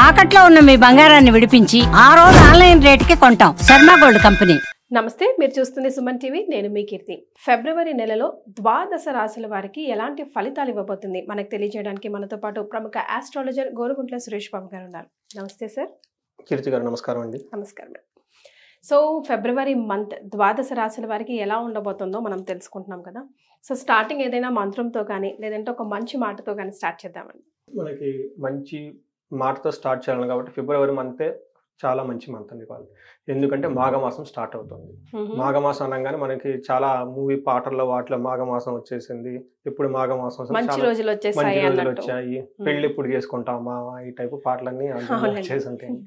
తాకట్లో ఉన్న మీ బంగారాన్ని విడిపించి ఆ రోజు ఆన్లైన్ రేటుకి కొంటాం. Sharma gold company. నమస్తే, మీరు చూస్తుంది సుమన్ టీవీ. నేను మీ కీర్తి. ఫిబ్రవరి నెలలో ద్వాదశ రాశుల వారికి ఎలాంటి ఫలితాలు ఇవ్వబోతుంది మనకు తెలియజేయడానికి మనతో పాటు ప్రముఖ ఆస్ట్రాలజర్ గోరుగుంట్ల సురేష్ బాబు గారు ఉన్నారు. నమస్తే సార్. కీర్తి గారు నమస్కారం అండి. నమస్కారం. సో ఫిబ్రవరి మంత్ ద్వాదశ రాశుల వారికి ఎలా ఉండబోతుందో మనం తెలుసుకుంటున్నాం కదా. సో స్టార్టింగ్ ఏదైనా మంత్రంతో కానీ లేదంటే ఒక మంచి మాటతో కానీ స్టార్ట్ చేద్దామండి. మనకి మంచి మాటతో స్టార్ట్ చేయాలి కాబట్టి ఫిబ్రవరి మంతే చాలా మంచి మంత్ అండి వాళ్ళు. ఎందుకంటే మాఘమాసం స్టార్ట్ అవుతుంది. మాఘమాసం అనగానే మనకి చాలా మూవీ పాటల్లో వాటిలో మాఘమాసం వచ్చేసింది. ఇప్పుడు మాఘమాసం మంచి రోజులు వచ్చాయి, పెళ్లి ఇప్పుడు చేసుకుంటామా, ఈ టైపు పాటలన్నీ వచ్చేసి ఉంటాయి.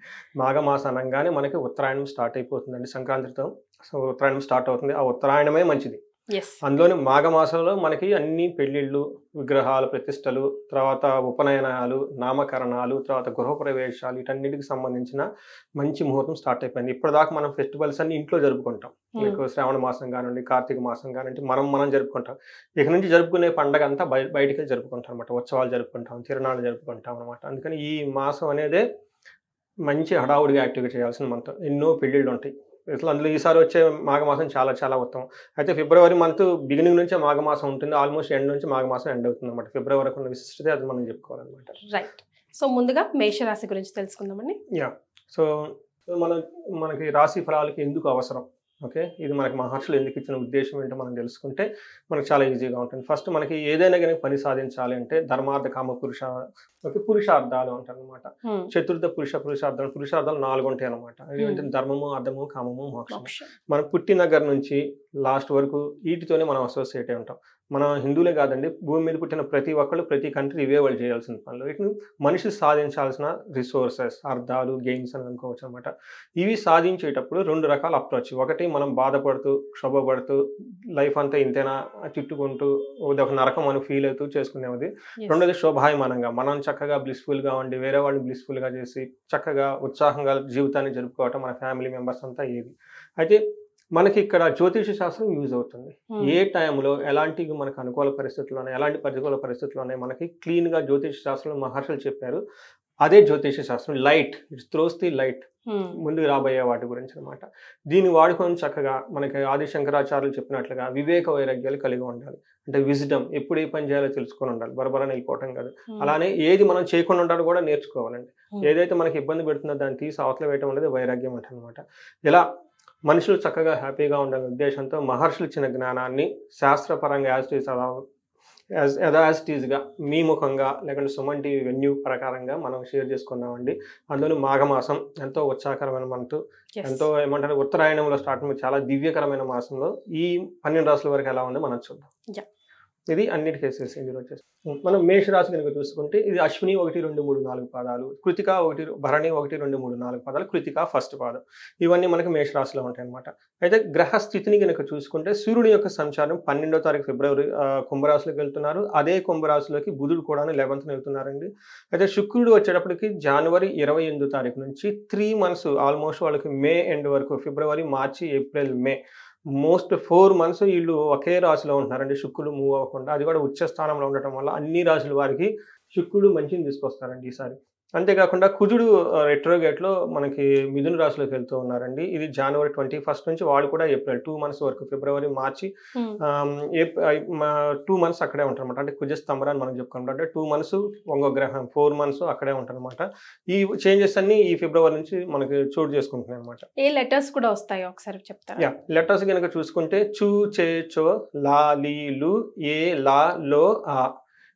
మాఘమాసం అనగానే మనకి ఉత్తరాయణం స్టార్ట్ అయిపోతుందండి. సంక్రాంతితో ఉత్తరాయణం స్టార్ట్ అవుతుంది. ఆ ఉత్తరాయణమే మంచిది. అందులోని మాఘమాసంలో మనకి అన్ని పెళ్లిళ్ళు, విగ్రహాల ప్రతిష్టలు, తర్వాత ఉపనయనాలు, నామకరణాలు, తర్వాత గృహప్రవేశాలు, వీటన్నిటికి సంబంధించిన మంచి ముహూర్తం స్టార్ట్ అయిపోయింది. ఇప్పటిదాకా మనం ఫెస్టివల్స్ అన్ని ఇంట్లో జరుపుకుంటాం. మీకు శ్రావణ మాసం కానివ్వండి, కార్తీక మాసం కానివ్వండి, మనం జరుపుకుంటాం. ఇక నుంచి జరుపుకునే పండగ అంతా బయటికి జరుపుకుంటాం అనమాట. ఉత్సవాలు జరుపుకుంటాం, తిరణాలు జరుపుకుంటాం అనమాట. అందుకని ఈ మాసం అనేదే మంచి హడావుడిగా యాక్టివేట్ చేయాల్సిన మంత్. ఎన్నో పెళ్లిళ్ళు ఉంటాయి. ఇట్లా అందులో ఈసారి వచ్చే మాఘమాసం చాలా చాలా ఉత్తమం. అయితే ఫిబ్రవరి మంత్ బిగినింగ్ నుంచే మాఘమాసం ఉంటుంది. ఆల్మోస్ట్ ఎండ్ నుంచి మాఘమాసం ఎండ్ అవుతుంది అనమాట. ఫిబ్రవరికి ఉన్న విశిష్టత అది మనం చెప్పుకోవాలన్నమాట. రైట్. సో ముందుగా మేషరాశి గురించి తెలుసుకుందామండి. సో మనకి రాశి ఫలాలకి ఎందుకు అవసరం, ఓకే, ఇది మనకి మహర్షులు ఎందుకు ఇచ్చిన ఉద్దేశం ఏంటో మనం తెలుసుకుంటే మనకు చాలా ఈజీగా ఉంటుంది. ఫస్ట్ మనకి ఏదైనా కానీ పని సాధించాలి అంటే ధర్మార్థ కామ పురుషార్థాలు అంటారు అనమాట. చతుర్థ పురుషార్థాలు 4 ఉంటాయి అనమాట. ఏంటంటే ధర్మము, అర్థము, కామము, మోక్షం. మనం పుట్టిన దగ్గర నుంచి లాస్ట్ వరకు వీటితోనే మనం అసోసియేట్ అయి ఉంటాం. మన హిందువులే కాదండి, భూమి మీద పుట్టిన ప్రతి ఒక్కళ్ళు, ప్రతి కంట్రీ ఇవే వాళ్ళు చేయాల్సిన పనులు. వీటిని మనిషి సాధించాల్సిన రిసోర్సెస్, అర్థాలు, గెయిన్స్ అని అనుకోవచ్చు అనమాట. ఇవి సాధించేటప్పుడు 2 రకాల అప్రోచ్. ఒకటి మనం బాధపడుతూ, క్షోభపడుతూ, లైఫ్ అంతా ఇంతేనా తిట్టుకుంటూ ఒక నరకం అని ఫీల్ అవుతూ చేసుకునేది. రెండోది శోభాయమానంగా మనం చక్కగా బ్లిస్ఫుల్గా ఉండి వేరే వాళ్ళని బ్లిస్ఫుల్గా చేసి చక్కగా ఉత్సాహంగా జీవితాన్ని జరుపుకోవటం మన ఫ్యామిలీ మెంబర్స్ అంతా ఏది. అయితే మనకి ఇక్కడ జ్యోతిష శాస్త్రం యూజ్ అవుతుంది. ఏ టైంలో ఎలాంటి మనకు అనుకూల పరిస్థితులు ఉన్నాయి, ఎలాంటి ప్రతికూల పరిస్థితులు ఉన్నాయి మనకి క్లీన్గా జ్యోతిష శాస్త్రంలో మహర్షులు చెప్పారు. అదే జ్యోతిష శాస్త్రం. Light, it's throws the light, ముందుకు రాబోయే వాటి గురించి అనమాట. దీన్ని వాడుకొని చక్కగా మనకి ఆది శంకరాచార్యులు చెప్పినట్లుగా వివేక వైరాగ్యాలు కలిగి ఉండాలి. అంటే విజ్డమ్, ఎప్పుడు ఏ పని చేయాలో తెలుసుకొని ఉండాలి. బరబరని వెళ్ళిపోవటం కాదు. అలానే ఏది మనం చేయకుండా ఉండాలో కూడా నేర్చుకోవాలండి. ఏదైతే మనకి ఇబ్బంది పెడుతుందో దాన్ని తీసి అవతల వేయటం అనేది వైరాగ్యం అంటే అనమాట. ఇలా మనుషులు చక్కగా హ్యాపీగా ఉండాలనే ఉద్దేశంతో మహర్షులు ఇచ్చిన జ్ఞానాన్ని శాస్త్రపరంగా యాజ్ టీజ్గా మీ ముఖంగా లేకుంటే సుమన్ టీవీ వెన్యూ ప్రకారంగా మనం షేర్ చేసుకున్నామండి. అందులో మాఘమాసం ఎంతో ఉత్సాహకరమైన మంత్, ఎంతో ఏమంటారు ఉత్తరాయణంలో స్టార్ట్ చాలా దివ్యకరమైన మాసంలో ఈ 12 రాశుల వరకు ఎలా ఉందో మనం చూద్దాం. ఇది అన్నిటి కేసెస్ ఇందులో వచ్చేసి మనం మేషరాశి కనుక చూసుకుంటే ఇది అశ్విని 1, 2, 3, 4 పాదాలు, కృతిక 1, భరణి 1, 2, 3, 4 పాదాలు, కృతిక ఫస్ట్ పాదం. ఇవన్నీ మనకి మేషరాశిలో ఉంటాయి అనమాట. అయితే గ్రహ స్థితిని కనుక చూసుకుంటే సూర్యుడి యొక్క సంచారం 12వ తారీఖు ఫిబ్రవరి కుంభరాశిలోకి వెళ్తున్నారు. అదే కుంభరాశిలోకి బుధుడు కూడా 11th వెళ్తున్నారండి. అయితే శుక్రుడు వచ్చేటప్పటికి జనవరి 28వ తారీఖు నుంచి 3 months ఆల్మోస్ట్ వాళ్ళకి మే ఎండ్ వరకు, ఫిబ్రవరి, మార్చి, ఏప్రిల్, మే, మోస్ట్ 4 months వీళ్ళు ఒకే రాశిలో ఉంటున్నారండి. శుక్రుడు మూవ్ అవ్వకుండా, అది కూడా ఉచ్చ స్థానంలో ఉండటం వల్ల అన్ని రాశుల వారికి శుక్రుడు మంచిని తీసుకొస్తారండి ఈసారి. అంతేకాకుండా కుజుడు రెట్రోగేట్లో మనకి మిథున రాశిలోకి వెళ్తూ ఉన్నారండి. ఇది జనవరి 21st నుంచి, వాళ్ళు కూడా ఏప్రిల్ 2 months వరకు, ఫిబ్రవరి, మార్చి 2 months అక్కడే ఉంటారు అనమాట. అంటే కుజ స్తంభన అని మనం చెప్పుకుంటాం. అంటే 2 months ఒంగో గ్రహం, 4 months అక్కడే ఉంటారు అనమాట. ఈ చేంజెస్ అన్ని ఈ ఫిబ్రవరి నుంచి మనకి చోటు చేసుకుంటున్నాయి అనమాట. ఏ లెటర్స్ కూడా వస్తాయో ఒకసారి చెప్తారా? లెటర్స్ కనుక చూసుకుంటే చూ, చే, చో, లా, లీ, లు, ఏ, లా, లో, ఆ,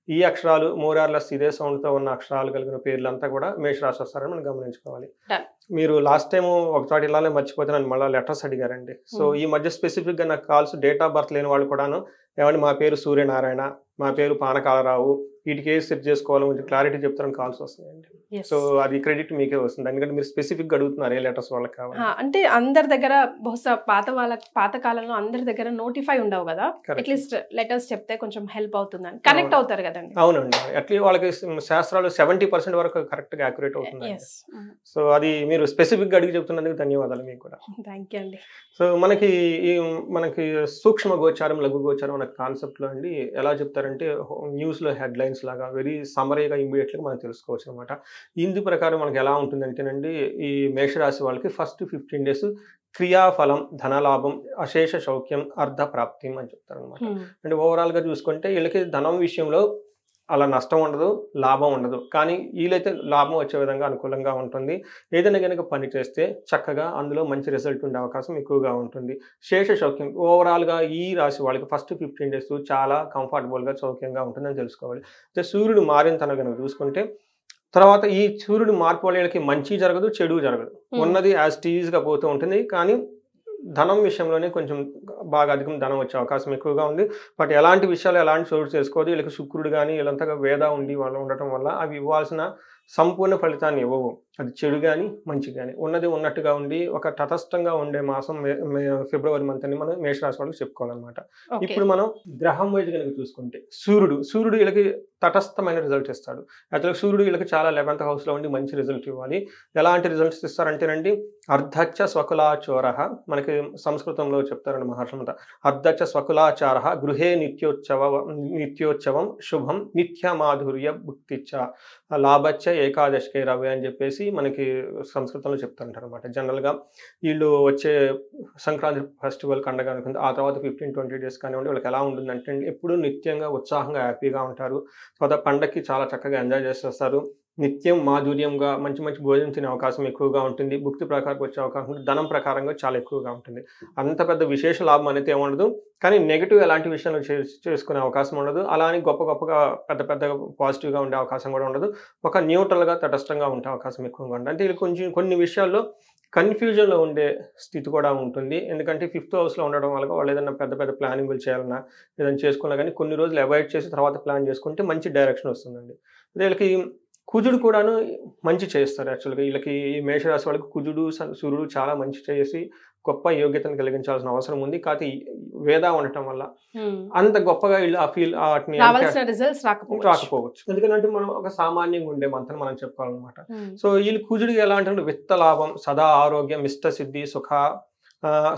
ఈ అక్షరాలు మోరార్లెస్ ఇదే సౌండ్తో ఉన్న అక్షరాలు కలిగిన పేర్లంతా కూడా మేషరాశి వస్తారని మనం గమనించుకోవాలి. మీరు లాస్ట్ టైం ఒకసారి ఇలానే మర్చిపోతే నన్ను మళ్ళీ లెటర్స్ అడిగారండి. సో ఈ మధ్య స్పెసిఫిక్గా నాకు కాల్స్ డేట్ ఆఫ్ బర్త్ లేని వాళ్ళు కూడాను, ఏమంటే మా పేరు సూర్యనారాయణ, మా పేరు పానకాలరావు, వీటికి ఏది సెట్ చేసుకోవాలో కొంచెం క్లారిటీ చెప్తారని కాల్స్ వస్తున్నాయండి. సో అది క్రెడిట్ మీకే వస్తుంది, ఎందుకంటే మీరు స్పెసిఫిక్ అడుగుతున్నారు ఏ లెటర్స్ వాళ్ళకి కావాలి. అంటే అందరి దగ్గర బహుశా పాత కాలంలో అందరి దగ్గర నోటిఫై ఉండవు కదా, అట్లీస్ట్ లెటర్స్ చెప్తే కొంచెం హెల్ప్ అవుతుందని కనెక్ట్ అవుతారు కదండి. అవునండి, అట్లీస్ట్ వాళ్ళకి శాస్త్రాలు 70% వరకు కరెక్ట్ గా యాక్యురేట్ అవుతుంది. సో అది మీరు స్పెసిఫిక్ గా అడిగి చెప్తున్నందుకు ధన్యవాదాలు మీకు కూడా. థ్యాంక్ యూ అండి. సో మనకి సూక్ష్మ గోచారం, లఘు గోచారం అనే కాన్సెప్ట్ లో అండి ఎలా చెప్తారంటే న్యూస్ లో హెడ్ లైన్స్ లైన్స్ లాగా వెరీ సమరీగా ఇమీడియట్గా మనం తెలుసుకోవచ్చు అనమాట. ఇందు ప్రకారం మనకి ఎలా ఉంటుందంటేనండి, ఈ మేషరాశి వాళ్ళకి ఫస్ట్ 15 డేస్ క్రియాఫలం, ధనలాభం, అశేష సౌఖ్యం, అర్ధ ప్రాప్తి అని చెప్తారనమాట. అంటే ఓవరాల్గా చూసుకుంటే వీళ్ళకి ధనం విషయంలో అలా నష్టం ఉండదు, లాభం ఉండదు. కానీ వీళ్ళైతే లాభం వచ్చే విధంగా అనుకూలంగా ఉంటుంది. ఏదైనా కనుక పని చేస్తే చక్కగా అందులో మంచి రిజల్ట్ ఉండే అవకాశం ఎక్కువగా ఉంటుంది. శేష సౌఖ్యం ఓవరాల్గా ఈ రాశి వాళ్ళకి ఫస్ట్ 15 డేస్ చాలా కంఫర్టబుల్గా సౌఖ్యంగా ఉంటుందని తెలుసుకోవాలి. అయితే సూర్యుడు మారిన తన కనుక చూసుకుంటే తర్వాత ఈ సూర్యుడు మార్పు వల్ల వీళ్ళకి మంచి జరగదు, చెడు జరగదు. ఉన్నది యాజ్ టీజ్గా పోతూ ఉంటుంది. కానీ ధనం విషయంలోనే కొంచెం బాగా అధికం ధనం వచ్చే అవకాశం ఎక్కువగా ఉంది. బట్ ఎలాంటి విషయాలు ఎలాంటి చోటు చేసుకోవద్దు. వీళ్ళకి శుక్రుడు కానీ వీళ్ళంతగా వేద ఉండి వాళ్ళు ఉండటం వల్ల అవి ఇవ్వాల్సిన సంపూర్ణ ఫలితాన్ని ఇవ్వవు. అది చెడు కానీ మంచి కానీ ఉన్నది ఉన్నట్టుగా ఉండి ఒక తటస్థంగా ఉండే మాసం ఫిబ్రవరి మంత్ అని మనం మేషరాశి వాళ్ళకి చెప్పుకోవాలన్నమాట. ఇప్పుడు మనం గ్రహం వైజ్ కనుక చూసుకుంటే సూర్యుడు వీళ్ళకి తటస్థమైన రిజల్ట్ ఇస్తాడు. యాక్చువల్గా సూర్యుడు వీళ్ళకి చాలా 11th హౌస్లో ఉండి మంచి రిజల్ట్ ఇవ్వాలి. ఎలాంటి రిజల్ట్స్ ఇస్తారంటేనండి, అర్ధచ్చ స్వకులాచోర, మనకి సంస్కృతంలో చెప్తారండి మహర్షులంతా, అర్ధచ్చ స్వకులాచార గృహే నిత్యోత్సవం శుభం నిత్య మాధుర్య భుక్తిచ్చ లాభచ్చ ఏకాదశికే రవి అని చెప్పేసి మనకి సంస్కృతంలో చెప్తుంటారు అనమాట. జనరల్గా వీళ్ళు వచ్చే సంక్రాంతి ఫెస్టివల్ కండగా అనుకుంది, ఆ తర్వాత 15-20 డేస్ కానివ్వండి వీళ్ళకి ఎలా ఉంటుందంటే ఎప్పుడు నిత్యంగా ఉత్సాహంగా హ్యాపీగా ఉంటారు. తర్వాత పండగకి చాలా చక్కగా ఎంజాయ్ చేసేస్తారు. నిత్యం మాధుర్యంగా మంచి మంచి భోజనం తినే అవకాశం ఎక్కువగా ఉంటుంది. భుక్తి ప్రకారం వచ్చే అవకాశం ఉంటుంది. ధనం ప్రకారంగా చాలా ఎక్కువగా ఉంటుంది. అంత పెద్ద విశేష లాభం అనేది ఏముండదు. కానీ నెగిటివ్ ఎలాంటి విషయాలు చేసుకునే అవకాశం ఉండదు. అలా అని గొప్పగా పెద్ద పాజిటివ్గా ఉండే అవకాశం కూడా ఉండదు. ఒక న్యూట్రల్గా తటస్థంగా ఉండే అవకాశం ఎక్కువగా ఉంటుంది. అంటే ఇది కొన్ని విషయాల్లో కన్ఫ్యూజన్లో ఉండే స్థితి కూడా ఉంటుంది. ఎందుకంటే 5th హౌస్లో ఉండడం వల్ల వాళ్ళు ఏదైనా పెద్ద ప్లానింగ్లు చేయాలన్నా ఏదైనా చేసుకున్నా కానీ కొన్ని రోజులు అవాయిడ్ చేసి తర్వాత ప్లాన్ చేసుకుంటే మంచి డైరెక్షన్ వస్తుందండి. వీళ్ళకి కుజుడు కూడాను మంచి చేస్తారు. యాక్చువల్గా వీళ్ళకి ఈ మేషరాశి వాళ్ళకి కుజుడు సూర్యుడు చాలా మంచి చేసి గొప్ప యోగ్యతను కలిగించాల్సిన అవసరం ఉంది. కాకపోతే వేద ఉండటం వల్ల అంత గొప్పగా వీళ్ళు ఆ ఫీల్ రాకపోవచ్చు. ఎందుకంటే మనం ఒక సామాన్యంగా ఉండే మంత్రం మనం చెప్పుకోవాలన్నమాట. సో వీళ్ళు కుజుడు ఎలా అంటే విత్త లాభం, సదా ఆరోగ్యం, ఇష్ట సిద్ధి,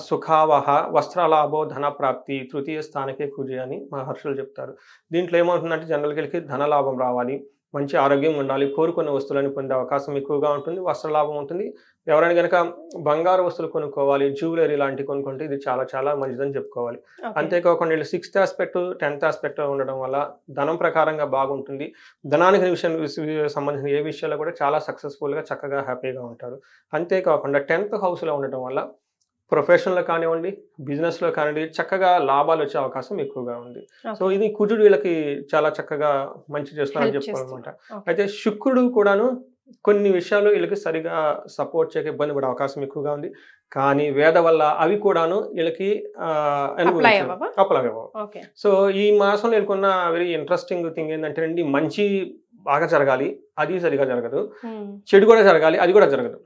సుఖావహ, వస్త్రలాభో, ధన ప్రాప్తి, తృతీయ స్థానకే కుజి అని మహర్షులు చెప్తారు. దీంట్లో ఏమవుతుందంటే జనరల్కి ధనలాభం రావాలి, మంచి ఆరోగ్యం ఉండాలి, కోరుకున్న వస్తువులను పొందే అవకాశం ఎక్కువగా ఉంటుంది, వస్త్రలాభం ఉంటుంది. ఎవరైనా కనుక బంగారు వస్తువులు కొనుక్కోవాలి, జ్యువెలరీ లాంటివి కొనుక్కుంటే ఇది చాలా మంచిదని చెప్పుకోవాలి. అంతేకాకుండా వీళ్ళు 6th ఆస్పెక్ట్ 10th ఆస్పెక్ట్ ఉండడం వల్ల ధనం ప్రకారంగా బాగుంటుంది. ధనానికి సంబంధించిన ఏ విషయాల్లో కూడా చాలా సక్సెస్ఫుల్గా చక్కగా హ్యాపీగా ఉంటారు. అంతేకాకుండా 10th హౌస్లో ఉండటం వల్ల ప్రొఫెషన్లో కానివ్వండి, బిజినెస్లో కానివ్వండి చక్కగా లాభాలు వచ్చే అవకాశం ఎక్కువగా ఉంది. సో ఇది కుజుడు వీళ్ళకి చాలా చక్కగా మంచి చేస్తున్నారని చెప్పుకోవాలన్నమాట. అయితే శుక్రుడు కూడాను కొన్ని విషయాలు వీళ్ళకి సరిగా సపోర్ట్ చేయక ఇబ్బంది పడే అవకాశం ఎక్కువగా ఉంది. కానీ వేద వల్ల అవి కూడాను వీళ్ళకి అప్లై అవ్వవు. సో ఈ మాసంలో వీళ్ళకున్న వెరీ ఇంట్రెస్టింగ్ థింగ్ ఏంటంటే అండి, మంచి బాగా జరగాలి, అది సరిగా జరగదు. చెడు కూడా జరగాలి, అది కూడా జరగదు.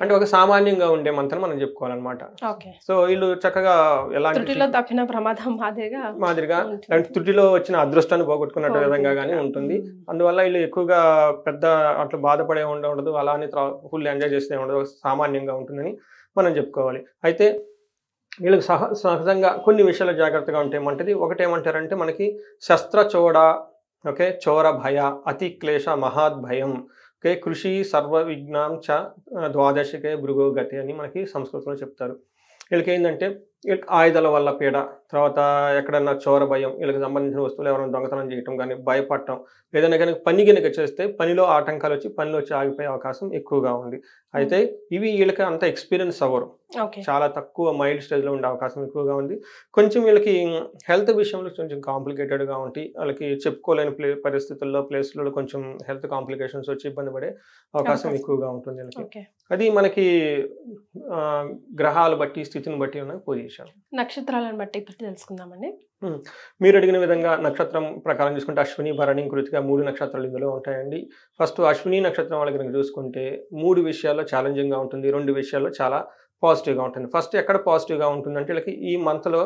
అంటే ఒక సామాన్యంగా ఉండే మంత్రం మనం చెప్పుకోవాలన్నమాట. సో వీళ్ళు చక్కగా మాదిరిగా త్రుటిలో వచ్చిన అదృష్టాన్ని పోగొట్టుకున్నట్టు విధంగా కానీ ఉంటుంది. అందువల్ల వీళ్ళు ఎక్కువగా పెద్ద అట్లా బాధపడే ఉండదు, అలానే ఫుల్ ఎంజాయ్ చేస్తే ఉండదు, సామాన్యంగా ఉంటుందని మనం చెప్పుకోవాలి. అయితే వీళ్ళకి సహజంగా కొన్ని విషయాలు జాగ్రత్తగా ఉంటే ఏమంటది, ఒకటేమంటారంటే మనకి శస్త్రచోడ, చోర భయ, అతి క్లేశ మహాద్ భయం, కృషి సర్వ విజ్ఞాం చ ద్వాదశికే భృగోగతి అని మనకి సంస్కృతంలో చెప్తారు. వీళ్ళకి ఏంటంటే ఆయుధాల వల్ల పీడ, తర్వాత ఎక్కడన్నా చోర భయం, వీళ్ళకి సంబంధించిన వస్తువులు ఎవరైనా దొంగతనం చేయటం కానీ, భయపడటం, ఏదైనా కానీ పని కనుక చేస్తే పనిలో ఆటంకాలు వచ్చి పనిలో వచ్చి ఆగిపోయే అవకాశం ఎక్కువగా ఉంది. అయితే ఇవి వీళ్ళకి అంత ఎక్స్పీరియన్స్ అవ్వరు, చాలా తక్కువ మైల్డ్ స్టేజ్లో ఉండే అవకాశం ఎక్కువగా ఉంది. కొంచెం వీళ్ళకి హెల్త్ విషయంలో కొంచెం కాంప్లికేటెడ్గా ఉండి వాళ్ళకి చెప్పుకోలేని ప్లేస్లలో కొంచెం హెల్త్ కాంప్లికేషన్స్ వచ్చి ఇబ్బంది పడే అవకాశం ఎక్కువగా ఉంటుంది వీళ్ళకి. అది మనకి గ్రహాలు బట్టి స్థితిని బట్టి ఉన్న పొజిషన్. నక్షత్రాలను బట్టి ఇప్పుడు తెలుసుకుందామండి. మీరు అడిగిన విధంగా నక్షత్రం ప్రకారం చూసుకుంటే అశ్విని, భరణి, కృతిక 3 నక్షత్రాలు ఇందులో ఉంటాయండి. ఫస్ట్ అశ్విని నక్షత్రం వాళ్ళకి కనుక చూసుకుంటే 3 విషయాల్లో ఛాలెంజింగ్గా ఉంటుంది, 2 విషయాల్లో చాలా పాజిటివ్గా ఉంటుంది. ఫస్ట్ ఎక్కడ పాజిటివ్గా ఉంటుందంటే వీళ్ళకి ఈ మంత్లో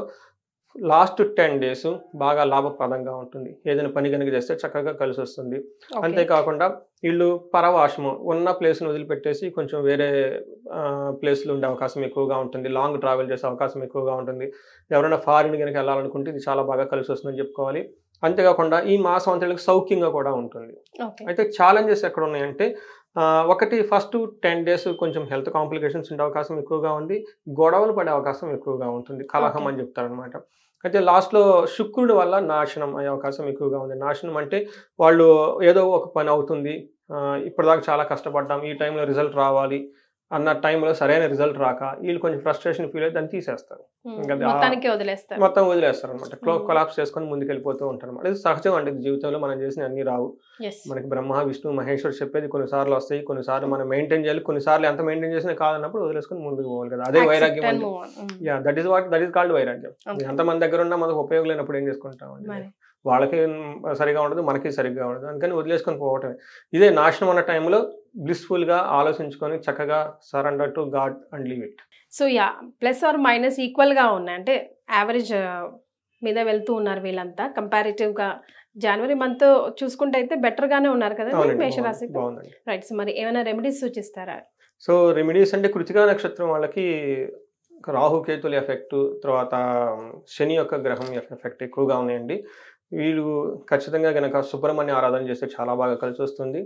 లాస్ట్ 10 డేస్ బాగా లాభప్రదంగా ఉంటుంది. ఏదైనా పని కనుక చేస్తే చక్కగా కలిసి వస్తుంది. అంతేకాకుండా వీళ్ళు పరవాసము ఉన్న ప్లేస్ను వదిలిపెట్టేసి కొంచెం వేరే ప్లేస్లో ఉండే అవకాశం ఎక్కువగా ఉంటుంది. లాంగ్ ట్రావెల్ చేసే అవకాశం ఎక్కువగా ఉంటుంది. ఎవరైనా ఫారిన్ కనుక వెళ్ళాలనుకుంటే ఇది చాలా బాగా కలిసి వస్తుందని చెప్పుకోవాలి. అంతేకాకుండా ఈ మాసం అంతా వీళ్ళకి సౌఖ్యంగా కూడా ఉంటుంది. ఓకే. అయితే ఛాలెంజెస్ ఎక్కడ ఉన్నాయంటే ఒకటి ఫస్ట్ 10 days కొంచెం హెల్త్ కాంప్లికేషన్స్ ఉండే అవకాశం ఎక్కువగా ఉంది. గొడవలు పడే అవకాశం ఎక్కువగా ఉంటుంది. కలహం ఓకే. అని చెప్తారనమాట. అయితే లాస్ట్‌లో శుక్రుడి వల్ల నాశనం అయ్యే అవకాశం ఎక్కువగా ఉంది. నాశనం అంటే వాళ్ళు ఏదో ఒక పని అవుతుంది. ఇప్పటిదాకా చాలా కష్టపడ్డాం. ఈ టైంలో రిజల్ట్ రావాలి అన్న టైంలో సరైన రిజల్ట్ రాక వీళ్ళు కొంచెం ఫ్రస్ట్రేషన్ ఫీల్ అయ్యి దాన్ని తీసేస్తారు. ఇంకా మొత్తానికి వదిలేస్తారు. మొత్తం వదిలేస్తారనమాట. కొలాప్స్ చేసుకొని ముందుకెళ్ళిపోతూ ఉంటారనమాట. ఇది సహజం అండి. జీవితంలో మనం చేసిన అన్ని రావు. Yes. మనకి బ్రహ్మ, విష్ణు, మహేశ్వర్ చెప్పేది కొన్నిసార్లు వస్తాయి. కొన్నిసార్లు మనం మెయింటైన్ చేయాలి. కొన్నిసార్లు ఎంత మెయింటైన్ చేసినా కాదన్నప్పుడు వదిలేసుకొని ముందుకు పోవాలి కదా. అదే Accept వైరాగ్యం and అంటే. move on. Yeah that is called వైరాగ్యం. Okay. ఎంతమంది దగ్గర ఉన్నా మనకు ఉపయోగం లేనప్పుడు ఏం చేసుకుంటామండి. మరి. వాళ్ళకి సరిగా ఉండదు, మనకి సరిగ్గా ఉండదు. అందుకని వదిలేసుకొని పోవటమే. ఇదే నాశనం అన్న టైంలో బ్లిస్ఫుల్గా ఆలోచించుకొని చక్కగా surrender to God and leave it. So yeah plus or minus equal గా ఉన్నాయి. అంటే యావరేజ్ మీద వెళ్తూ ఉన్నారు వీళ్ళంతా కంపారిటివ్ గా. జనవరి మంత్ చూసుకుంటే అయితే బెటర్ గానే ఉన్నారు కదా మేషరాశి. బాగుందండి. రైట్. సో మరి ఏమైనా రెమెడీస్ సూచిస్తారా? సో రెమెడీస్ అంటే కృతికా నక్షత్రం వాళ్ళకి రాహుకేతుల ఎఫెక్ట్, తర్వాత శని యొక్క గ్రహం యొక్క ఎఫెక్ట్ ఎక్కువగా ఉన్నాయండి. వీళ్ళు ఖచ్చితంగా గనక సుబ్రహ్మణ్య ఆరాధన చేస్తే చాలా బాగా కలిసి వస్తుంది.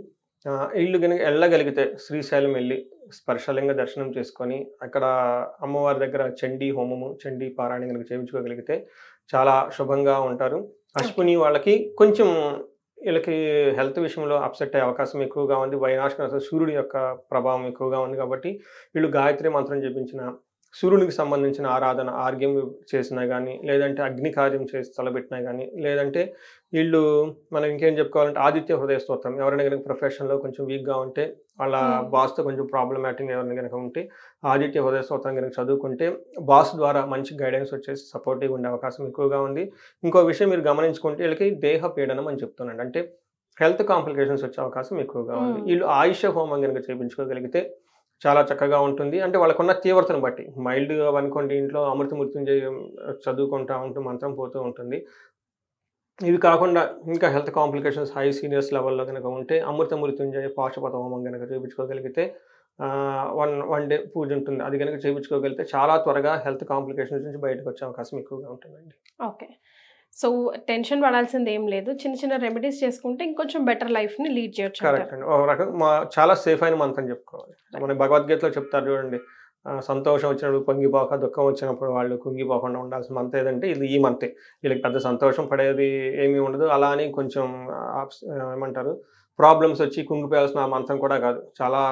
వీళ్ళు గనక వెళ్ళగలిగితే శ్రీశైలం వెళ్ళి స్పర్శలింగ దర్శనం చేసుకొని అక్కడ అమ్మవారి దగ్గర చండీ హోమము, చండీ పారాయణ కనుక చేయించుకోగలిగితే చాలా శుభంగా ఉంటారు. అశ్విని వాళ్ళకి కొంచెం వీళ్ళకి హెల్త్ విషయంలో అప్సెట్ అయ్యే అవకాశం ఎక్కువగా ఉంది. వైనాశక సూర్యుడి యొక్క ప్రభావం ఎక్కువగా ఉంది కాబట్టి వీళ్ళు గాయత్రి మంత్రం జపించిన, సూర్యునికి సంబంధించిన ఆరాధన ఆర్గ్యం చేసినా కానీ, లేదంటే అగ్ని కార్యం చేసి తలబెట్టినా కానీ, లేదంటే వీళ్ళు మనం ఇంకేం చెప్పుకోవాలంటే ఆదిత్య హృదయ స్తోత్రం. ఎవరైనా కనుక ప్రొఫెషన్లో కొంచెం వీక్గా ఉంటే, వాళ్ళ బాస్తో కొంచెం ప్రాబ్లమాటిక్ ఎవరైనా కనుక ఉంటే ఆదిత్య హృదయ స్తోత్రం కనుక చదువుకుంటే బాస్ ద్వారా మంచి గైడెన్స్ వచ్చేసి సపోర్టివ్గా ఉండే అవకాశం ఎక్కువగా ఉంది. ఇంకో విషయం మీరు గమనించుకుంటే వీళ్ళకి దేహ పీడనం అని చెప్తున్నాను. అంటే హెల్త్ కాంప్లికేషన్స్ వచ్చే అవకాశం ఎక్కువగా ఉంది. వీళ్ళు ఆయుష హోమం కనుక చేయించుకోగలిగితే చాలా చక్కగా ఉంటుంది. అంటే వాళ్ళకున్న తీవ్రతను బట్టి మైల్డ్ అనుకోండి, ఇంట్లో అమృత మృత్యుంజయం చదువుకుంటూ ఉంటూ మంత్రం పోతూ ఉంటుంది. ఇవి కాకుండా ఇంకా హెల్త్ కాంప్లికేషన్స్ హై సీనియర్స్ లెవెల్లో కనుక ఉంటే అమృత మృత్యుంజయ పాశుపత హోమం కనుక చేయించుకోగలిగితే వన్ డే పూజ ఉంటుంది. అది కనుక చేయించుకోగలిగితే చాలా త్వరగా హెల్త్ కాంప్లికేషన్స్ నుంచి బయటకు వచ్చే అవకాశం ఎక్కువగా ఉంటుందండి. ఓకే. సో టెన్షన్ పడాల్సింది ఏం లేదు. చిన్న చిన్న రెమెడీస్ చేసుకుంటే ఇంకొంచెం బెటర్ లైఫ్ని లీడ్ చేయొచ్చు. కరెక్ట్ అండి. ఒక రకం చాలా సేఫ్ అయిన మంత్ అని చెప్పుకోవాలి. మన భగవద్గీతలో చెప్తారు చూడండి, సంతోషం వచ్చినప్పుడు పొంగిపోక, దుఃఖం వచ్చినప్పుడు వాళ్ళు కుంగిపోకుండా ఉండాల్సిన మంత్ ఏదంటే ఇది ఈ మంతే. వీళ్ళకి పెద్ద సంతోషం పడేది ఏమీ ఉండదు. అలా అని కొంచెం ఏమంటారు ప్రాబ్లమ్స్ వచ్చి కుంగిపోయాల్సిన మంత్రం కూడా కాదు. చాలా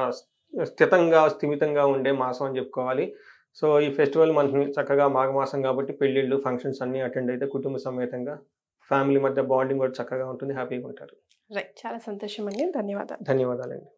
స్థిమితంగా ఉండే మాసం అని చెప్పుకోవాలి. సో ఈ ఫెస్టివల్ మంత్ని చక్కగా మాఘమాసం కాబట్టి పెళ్ళిళ్ళు, ఫంక్షన్స్ అన్నీ అటెండ్ అయితే కుటుంబ సమేతంగా ఫ్యామిలీ మధ్య బాండింగ్ కూడా చక్కగా ఉంటుంది. హ్యాపీగా ఉంటారు. రైట్. చాలా సంతోషం అండి. ధన్యవాదాలు. ధన్యవాదాలండి.